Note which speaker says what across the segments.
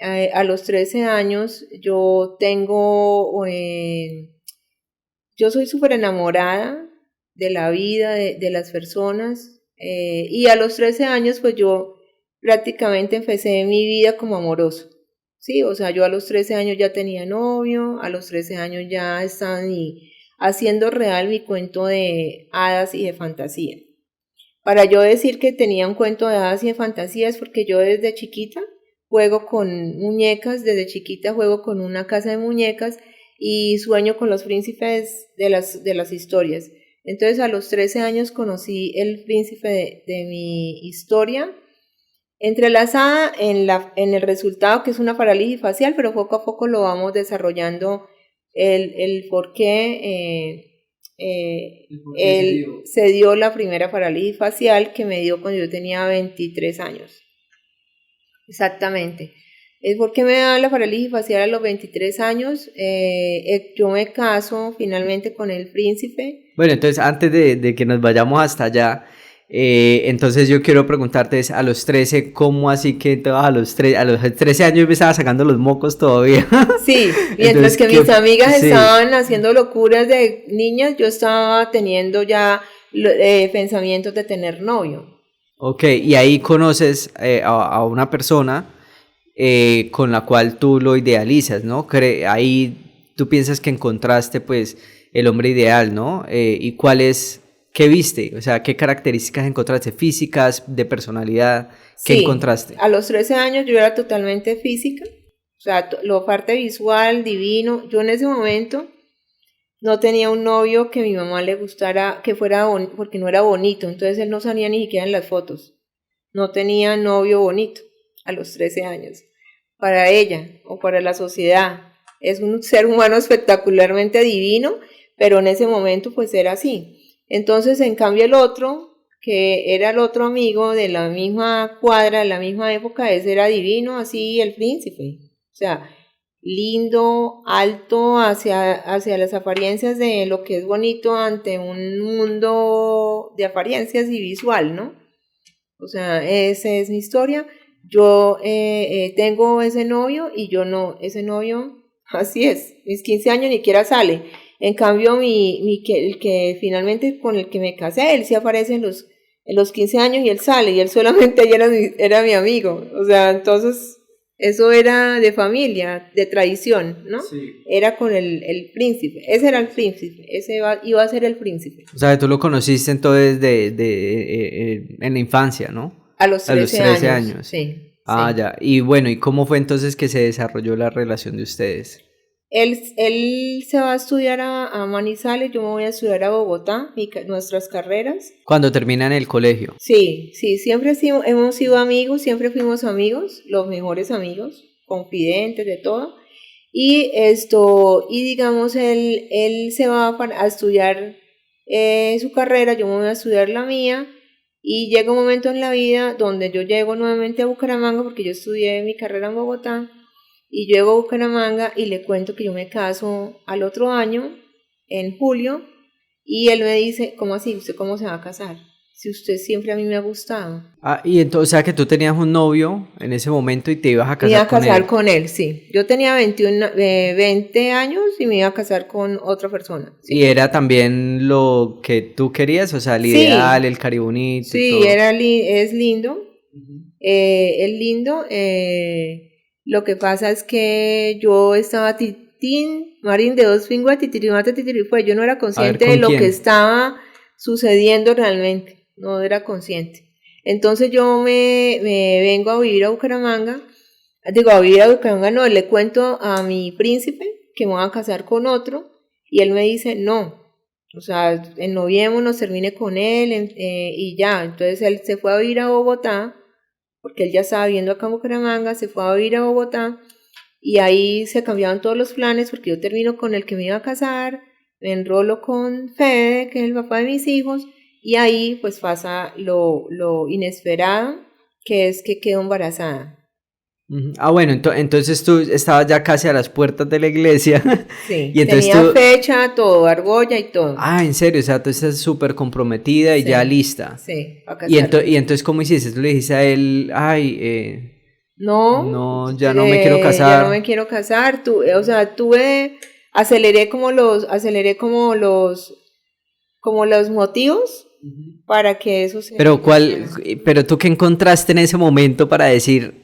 Speaker 1: a los 13 años yo soy súper enamorada de la vida, de las personas, y a los 13 años pues yo prácticamente empecé mi vida como amoroso, sí, o sea, yo a los 13 años ya tenía novio, a los 13 años ya estaba haciendo real mi cuento de hadas y de fantasía. Para yo decir que tenía un cuento de hadas y de fantasía es porque yo desde chiquita juego con muñecas, desde chiquita juego con una casa de muñecas y sueño con los príncipes de las historias. Entonces a los 13 años conocí el príncipe de mi historia, entrelazada en el resultado que es una parálisis facial, pero poco a poco lo vamos desarrollando el por qué se dio la primera parálisis facial que me dio cuando yo tenía 23 años. Exactamente. Es porque me da la parálisis facial a los 23 años. Yo me caso finalmente con el príncipe.
Speaker 2: Bueno, entonces antes de que nos vayamos hasta allá, entonces yo quiero preguntarte, a los 13, ¿cómo así que a los 13 años me estaba sacando los mocos todavía?
Speaker 1: Sí, mientras que mis amigas estaban haciendo locuras de niñas, yo estaba teniendo ya pensamientos de tener novio.
Speaker 2: Ok, y ahí conoces a una persona con la cual tú lo idealizas, ¿no? Ahí tú piensas que encontraste pues el hombre ideal, ¿no? ¿Y qué viste? O sea, ¿qué características encontraste? ¿Físicas, de personalidad? ¿Qué encontraste?
Speaker 1: A los 13 años yo era totalmente física, o sea, la parte visual, divino. Yo en ese momento no tenía un novio que a mi mamá le gustara, que fuera porque no era bonito, entonces él no salía ni siquiera en las fotos. No tenía novio bonito a los 13 años. Para ella o para la sociedad es un ser humano espectacularmente divino, pero en ese momento pues era así. Entonces, en cambio el otro, que era el otro amigo de la misma cuadra, de la misma época, ese era divino, así el príncipe. O sea, lindo, alto, hacia las apariencias de lo que es bonito ante un mundo de apariencias y visual, ¿no? O sea, esa es mi historia. Yo tengo ese novio y yo no, ese novio, así es, mis 15 años ni siquiera sale. En cambio, el que finalmente con el que me casé, él sí aparece en los 15 años y él sale, y él solamente era mi amigo. O sea, entonces, eso era de familia, de tradición, ¿no? Sí. Era con el príncipe, ese era el príncipe, iba a ser el príncipe.
Speaker 2: O sea, tú lo conociste entonces en la infancia, ¿no?
Speaker 1: A los 13 años. Sí.
Speaker 2: Ah,
Speaker 1: sí.
Speaker 2: Ya. Y bueno, ¿y cómo fue entonces que se desarrolló la relación de ustedes?
Speaker 1: Él se va a estudiar a Manizales, yo me voy a estudiar a Bogotá, nuestras carreras.
Speaker 2: Cuando terminan el colegio.
Speaker 1: Sí, siempre hemos sido amigos, siempre fuimos amigos, los mejores amigos, confidentes de todo. Y digamos, él se va a estudiar su carrera, yo me voy a estudiar la mía. Y llega un momento en la vida donde yo llego nuevamente a Bucaramanga, porque yo estudié mi carrera en Bogotá, y llego a Bucaramanga y le cuento que yo me caso al otro año, en julio, y él me dice, ¿cómo así? ¿Usted cómo se va a casar? Si usted siempre a mí me ha gustado.
Speaker 2: Ah, y entonces, o sea, que tú tenías un novio en ese momento y te ibas a casar con él.
Speaker 1: Me iba a casar con él, sí. Yo tenía 20 años y me iba a casar con otra persona. Sí.
Speaker 2: ¿Y era también lo que tú querías? O sea, el ideal, el caribonito y todo.
Speaker 1: Sí, es lindo. Uh-huh. Es lindo. Lo que pasa es que yo estaba Marín de dos fingos, titirimata, titirifué. Yo no era consciente de lo que estaba sucediendo realmente. No era consciente. Entonces yo me vengo a vivir a Bucaramanga. No, le cuento a mi príncipe que me voy a casar con otro. Y él me dice, no. O sea, ennoviémonos, termine con él y ya. Entonces él se fue a vivir a Bogotá, porque él ya estaba viviendo acá en Bucaramanga, se fue a vivir a Bogotá, y ahí se cambiaban todos los planes, porque yo termino con el que me iba a casar, me enrolo con Fede, que es el papá de mis hijos, y ahí pues pasa lo inesperado, que es que quedo embarazada.
Speaker 2: Ah, bueno, entonces tú estabas ya casi a las puertas de la iglesia.
Speaker 1: Sí, y entonces tenía fecha, todo, argolla y todo.
Speaker 2: Ah, ¿en serio? O sea, tú estás súper comprometida y ya lista.
Speaker 1: Sí,
Speaker 2: a casar. ¿Y entonces cómo hiciste? Tú le dijiste a él, No, ya no me quiero
Speaker 1: ya
Speaker 2: casar.
Speaker 1: no me quiero casar, o sea, aceleré como los motivos para que eso se...
Speaker 2: Pero tú qué encontraste en ese momento para decir,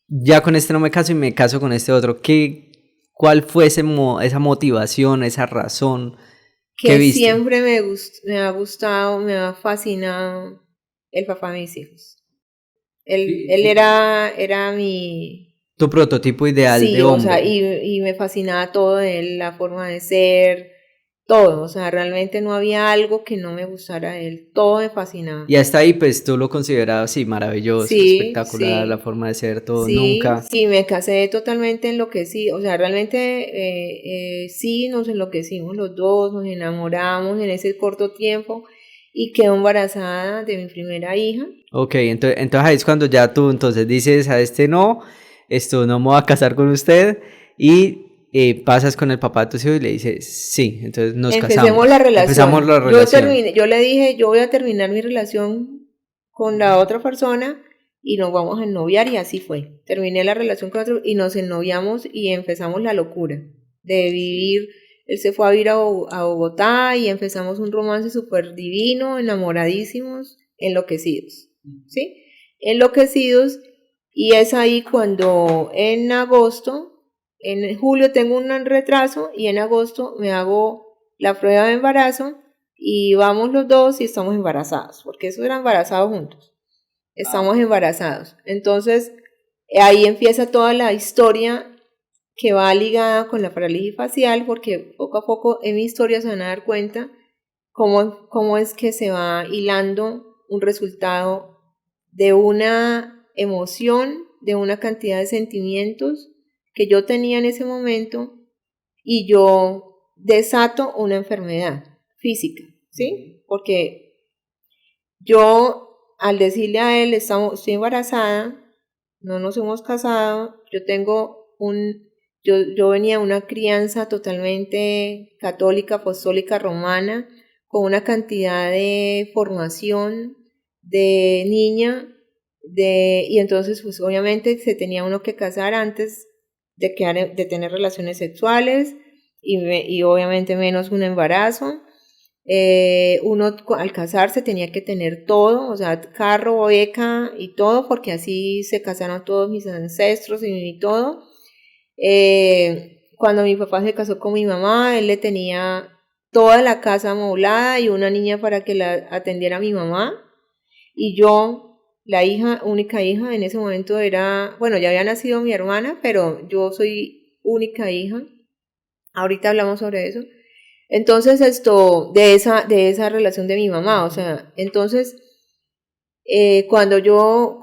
Speaker 2: ya con este no me caso y me caso con este otro? ¿Cuál fue esa motivación, esa razón que
Speaker 1: Que
Speaker 2: viste?
Speaker 1: siempre me ha gustado, me ha fascinado el papá de mis hijos. Él era mi...
Speaker 2: Tu prototipo ideal
Speaker 1: Sí,
Speaker 2: de
Speaker 1: o
Speaker 2: hombre.
Speaker 1: sea, y me fascinaba todo de él, la forma de ser, todo, o sea, realmente no había algo que no me gustara de él, todo me fascinaba.
Speaker 2: Y hasta ahí, pues tú lo considerabas, sí, maravilloso,
Speaker 1: Sí,
Speaker 2: espectacular, la forma de ser, todo,
Speaker 1: sí,
Speaker 2: nunca.
Speaker 1: sí, me casé totalmente enloquecida, o sea, realmente sí nos enloquecimos los dos, nos enamoramos en ese corto tiempo y quedé embarazada de mi primera hija.
Speaker 2: Ok, entonces ahí es cuando ya tú entonces dices a este no, esto no me voy a casar con usted y pasas con el papá de tus hijos y le dices sí, entonces nos
Speaker 1: Empecemos la
Speaker 2: casamos, empezamos
Speaker 1: relación.
Speaker 2: la relación.
Speaker 1: Yo le dije, yo voy a terminar mi relación con la otra persona y nos vamos a ennoviar y así fue. Terminé la relación con otro y nos ennoviamos y empezamos la locura de vivir. Él se fue a vivir a Bogotá y empezamos un romance súper divino, enamoradísimos, enloquecidos, ¿sí? Enloquecidos y es ahí cuando en julio tengo un retraso y en agosto me hago la prueba de embarazo y vamos los dos y estamos embarazados, porque eso era embarazados juntos. Estamos embarazados. Entonces, ahí empieza toda la historia que va ligada con la parálisis facial, porque poco a poco en mi historia se van a dar cuenta cómo es que se va hilando un resultado de una emoción, de una cantidad de sentimientos que yo tenía en ese momento y yo desato una enfermedad física, ¿sí? Porque yo al decirle a él, estoy embarazada, no nos hemos casado, yo venía de una crianza totalmente católica, apostólica, romana, con una cantidad de formación de niña, y entonces pues obviamente se tenía uno que casar antes de tener relaciones sexuales y obviamente menos un embarazo. Uno al casarse tenía que tener todo, o sea, carro, beca y todo, porque así se casaron todos mis ancestros y todo. Cuando mi papá se casó con mi mamá, él le tenía toda la casa amoblada y una niña para que la atendiera a mi mamá. Y yo, la única hija, en ese momento bueno, ya había nacido mi hermana, pero yo soy única hija. Ahorita hablamos sobre eso. Entonces de esa relación de mi mamá, o sea, entonces cuando yo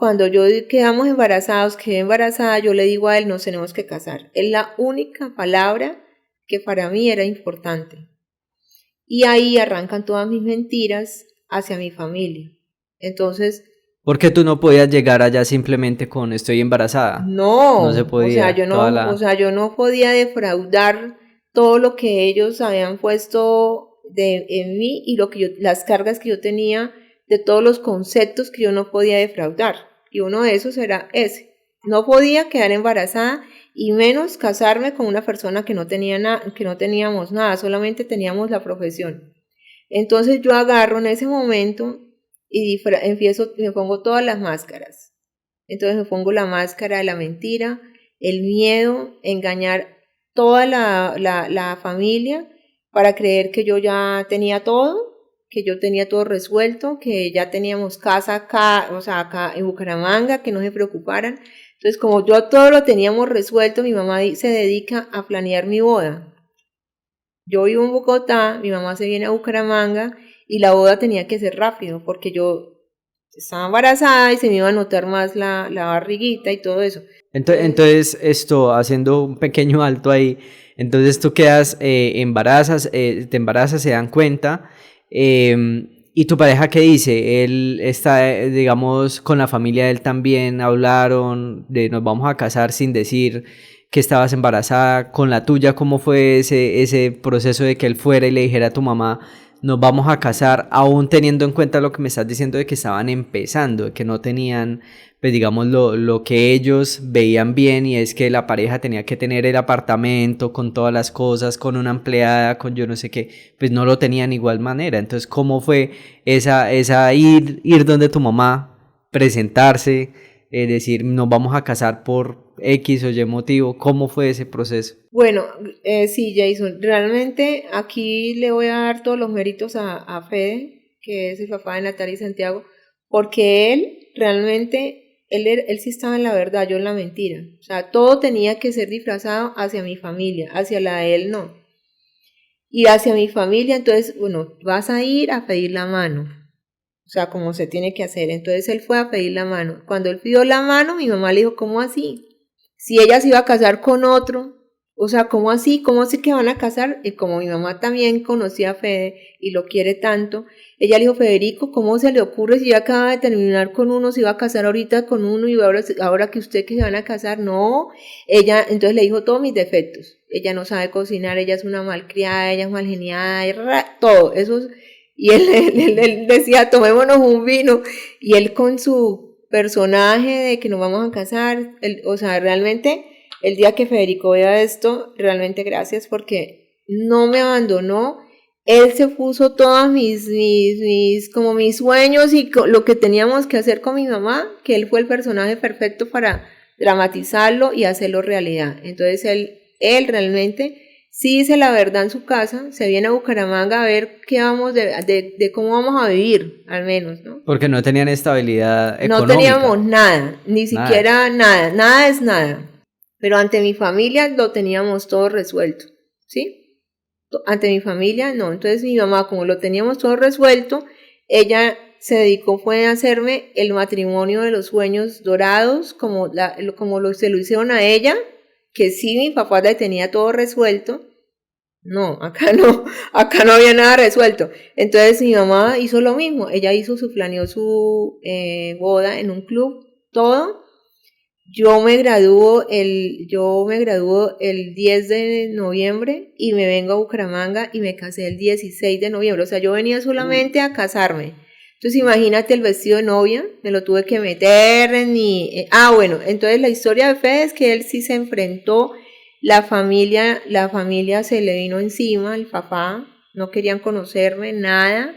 Speaker 1: quedamos embarazados, quedé embarazada, yo le digo a él, nos tenemos que casar. Es la única palabra que para mí era importante. Y ahí arrancan todas mis mentiras hacia mi familia. Entonces...
Speaker 2: ¿Por qué tú no podías llegar allá simplemente con estoy embarazada? No se podía.
Speaker 1: Yo no podía defraudar todo lo que ellos habían puesto en mí y las cargas que yo tenía de todos los conceptos que yo no podía defraudar. Y uno de esos era ese. No podía quedar embarazada y menos casarme con una persona que no teníamos nada, solamente teníamos la profesión. Entonces yo agarro en ese momento y me pongo todas las máscaras. Entonces me pongo la máscara de la mentira, el miedo, engañar toda la familia para creer que yo ya tenía todo, que yo tenía todo resuelto, que ya teníamos casa acá, o sea, acá en Bucaramanga, que no se preocuparan. Entonces, como yo todo lo teníamos resuelto, mi mamá se dedica a planear mi boda. Yo vivo en Bogotá, mi mamá se viene a Bucaramanga y la boda tenía que ser rápido porque yo estaba embarazada y se me iba a notar más la barriguita y todo eso.
Speaker 2: Entonces, haciendo un pequeño alto ahí, entonces tú quedas, te embarazas, se dan cuenta, ¿y tu pareja qué dice? Él está, digamos, con la familia de él también, hablaron de nos vamos a casar sin decir que estabas embarazada, con la tuya, ¿cómo fue ese proceso de que él fuera y le dijera a tu mamá, nos vamos a casar, aún teniendo en cuenta lo que me estás diciendo de que estaban empezando, de que no tenían, pues digamos, lo que ellos veían bien, y es que la pareja tenía que tener el apartamento con todas las cosas, con una empleada, con yo no sé qué, pues no lo tenían igual manera. Entonces, ¿cómo fue esa ir donde tu mamá, presentarse, decir, nos vamos a casar por X o Y motivo? ¿Cómo fue ese proceso?
Speaker 1: Bueno, sí, Jason, realmente aquí le voy a dar todos los méritos a Fede, que es el papá de Natalia y Santiago, porque él realmente, él sí estaba en la verdad, yo en la mentira. O sea, todo tenía que ser disfrazado hacia mi familia, hacia la de él no. Y hacia mi familia, entonces, bueno, vas a ir a pedir la mano. O sea, como se tiene que hacer. Entonces él fue a pedir la mano. Cuando él pidió la mano, mi mamá le dijo, ¿cómo así? Si ella se iba a casar con otro, o sea, ¿cómo así? ¿Cómo así que van a casar? Y como mi mamá también conocía a Fede y lo quiere tanto, ella le dijo, Federico, ¿cómo se le ocurre si ya acaba de terminar con uno, se iba a casar ahorita con uno y ahora que usted que se van a casar? No, ella entonces le dijo todos mis defectos. Ella no sabe cocinar, ella es una malcriada, ella es mal geniada, todo, eso. Y él decía, tomémonos un vino, y él con su personaje de que nos vamos a casar, o sea, realmente el día que Federico vea esto, realmente gracias porque no me abandonó, él se puso todos como mis sueños y lo que teníamos que hacer con mi mamá, que él fue el personaje perfecto para dramatizarlo y hacerlo realidad. Entonces él realmente sí dice la verdad en su casa, se viene a Bucaramanga a ver qué vamos de cómo vamos a vivir, al menos, ¿no?
Speaker 2: Porque no tenían estabilidad
Speaker 1: No
Speaker 2: económica,
Speaker 1: teníamos nada, ni
Speaker 2: nada.
Speaker 1: siquiera nada, nada es nada. Pero ante mi familia lo teníamos todo resuelto, ¿sí? Ante mi familia no. Entonces mi mamá, como lo teníamos todo resuelto, ella se dedicó fue a hacerme el matrimonio de los sueños dorados, se lo hicieron a ella, que sí mi papá le tenía todo resuelto. No, acá no había nada resuelto. Entonces mi mamá hizo lo mismo, ella planeó su boda en un club, todo. Yo me graduó el 10 de noviembre y me vengo a Bucaramanga y me casé el 16 de noviembre. O sea, yo venía solamente a casarme. Entonces imagínate el vestido de novia, me lo tuve que meter en mi... bueno, entonces la historia de Fede es que él sí se enfrentó, la familia se le vino encima, el papá, no querían conocerme, nada.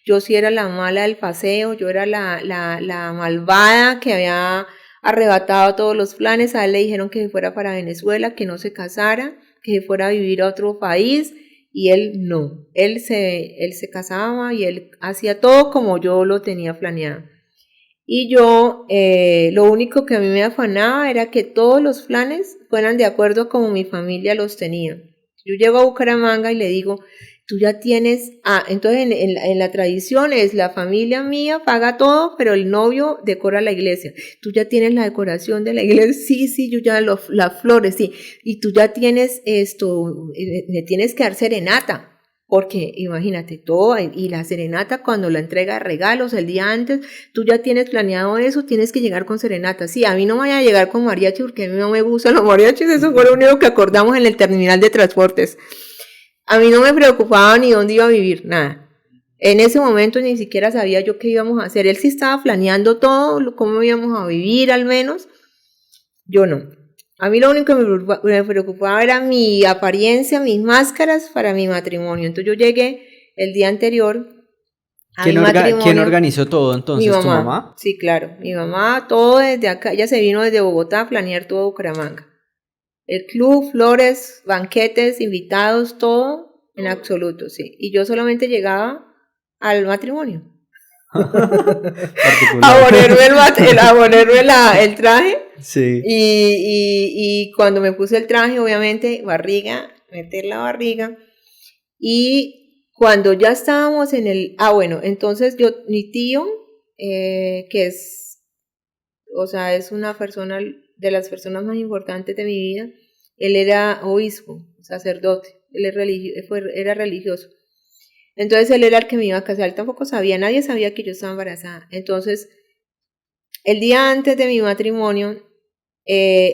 Speaker 1: Yo sí era la mala del paseo, yo era la malvada que había arrebatado todos los planes. A él le dijeron que se fuera para Venezuela, que no se casara, que se fuera a vivir a otro país, y él no, él se casaba y él hacía todo como yo lo tenía planeado. Y yo, lo único que a mí me afanaba era que todos los planes fueran de acuerdo como mi familia los tenía. Yo llego a Bucaramanga y le digo, tú ya tienes, entonces en la tradición es la familia mía paga todo, pero el novio decora la iglesia. Tú ya tienes la decoración de la iglesia, sí, yo ya las flores, sí, y tú ya tienes esto, me tienes que dar serenata. Porque imagínate todo, y la serenata cuando la entrega de regalos el día antes, tú ya tienes planeado eso, tienes que llegar con serenata. Sí, a mí no me vaya a llegar con mariachi porque a mí no me gustan los mariachis, eso fue lo único que acordamos en el terminal de transportes. A mí no me preocupaba ni dónde iba a vivir, nada. En ese momento ni siquiera sabía yo qué íbamos a hacer. Él sí estaba planeando todo, cómo íbamos a vivir al menos. Yo no. A mí lo único que me preocupaba era mi apariencia, mis máscaras para mi matrimonio. Entonces yo llegué el día anterior a mi
Speaker 2: ¿Quién
Speaker 1: matrimonio.
Speaker 2: organizó todo
Speaker 1: Mi
Speaker 2: entonces? ¿Tu
Speaker 1: mamá,
Speaker 2: mamá?
Speaker 1: sí, claro. Mi mamá, todo desde acá. Ella se vino desde Bogotá a planear todo Bucaramanga. El club, flores, banquetes, invitados, todo en absoluto, sí. Y yo solamente llegaba al matrimonio. A
Speaker 2: Particular.
Speaker 1: ponerme, a ponerme el traje.
Speaker 2: Sí.
Speaker 1: Y cuando me puse el traje, obviamente, barriga, meter la barriga. Y cuando ya estábamos bueno, entonces mi tío, que o sea, es una persona, de las personas más importantes de mi vida, él era obispo, sacerdote, él era religioso. Entonces él era el que me iba a casar, él tampoco sabía, nadie sabía que yo estaba embarazada. Entonces, el día antes de mi matrimonio,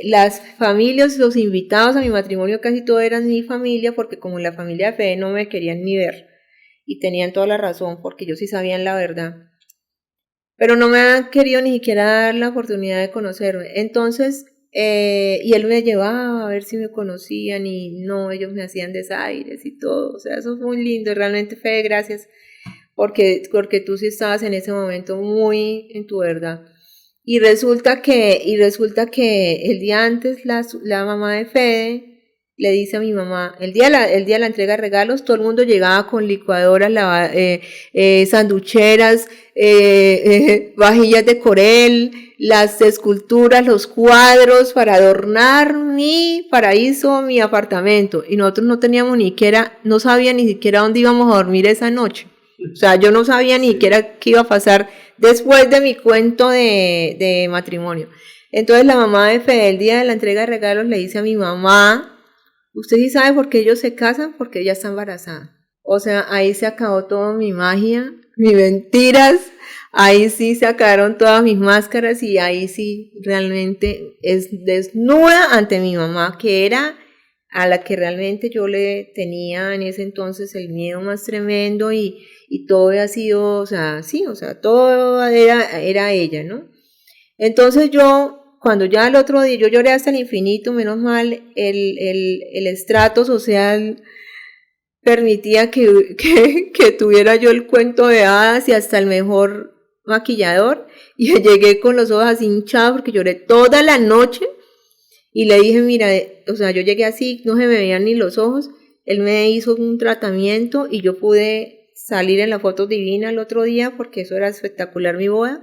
Speaker 1: las familias, los invitados a mi matrimonio casi todos eran mi familia, porque como la familia de Fede no me querían ni ver. y tenían toda la razón porque ellos sí sabían la verdad. Pero no me han querido ni siquiera dar la oportunidad de conocerme. Entonces, y él me llevaba a ver si me conocían y no, ellos me hacían desaires y todo. O sea, eso fue muy lindo, realmente Fede, gracias, porque tú sí estabas en ese momento muy en tu verdad. Y resulta que el día antes la mamá de Fede le dice a mi mamá, el día de la entrega de regalos, todo el mundo llegaba con licuadoras, sanducheras, vajillas de corel, las esculturas, los cuadros para adornar mi paraíso, mi apartamento. Y nosotros no teníamos ni siquiera, no sabía ni siquiera dónde íbamos a dormir esa noche. O sea, yo no sabía ni siquiera qué iba a pasar después de mi cuento de matrimonio. Entonces la mamá de Fede, el día de la entrega de regalos, le dice a mi mamá, ¿usted sí sabe por qué ellos se casan? Porque ella está embarazada. O sea, ahí se acabó toda mi magia, mis mentiras, ahí sí se acabaron todas mis máscaras y ahí sí realmente es desnuda ante mi mamá, que era a la que realmente yo le tenía en ese entonces el miedo más tremendo y todo había sido, o sea, sí, o sea, todo era ella, ¿no? Entonces cuando ya el otro día, yo lloré hasta el infinito, menos mal, el estrato social permitía que tuviera yo el cuento de hadas y hasta el mejor maquillador, y llegué con los ojos así hinchados porque lloré toda la noche, y le dije, mira, o sea, yo llegué así, no se me veían ni los ojos, él me hizo un tratamiento y yo pude salir en la foto divina el otro día porque eso era espectacular mi boda,